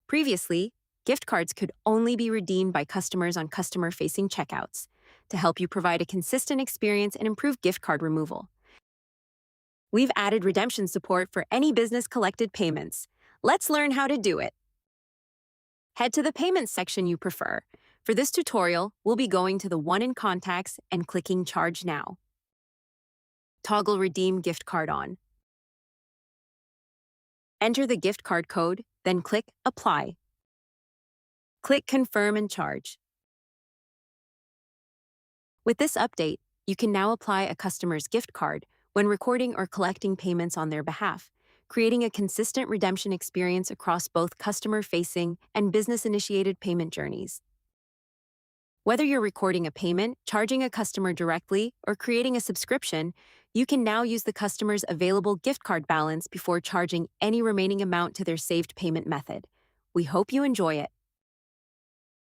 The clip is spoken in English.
Previously, gift cards could only be redeemed by customers on customer-facing checkouts. To help you provide a consistent experience and improve gift card removal, we've added redemption support for any business-collected payments. Let's learn how to do it. Head to the payments section you prefer. For this tutorial, we'll be going to the one in Contacts and clicking Charge Now. Toggle Redeem Gift Card on. Enter the gift card code, then click Apply. Click Confirm and Charge. With this update, you can now apply a customer's gift card when recording or collecting payments on their behalf, creating a consistent redemption experience across both customer-facing and business-initiated payment journeys. Whether you're recording a payment, charging a customer directly, or creating a subscription, you can now use the customer's available gift card balance before charging any remaining amount to their saved payment method. We hope you enjoy it.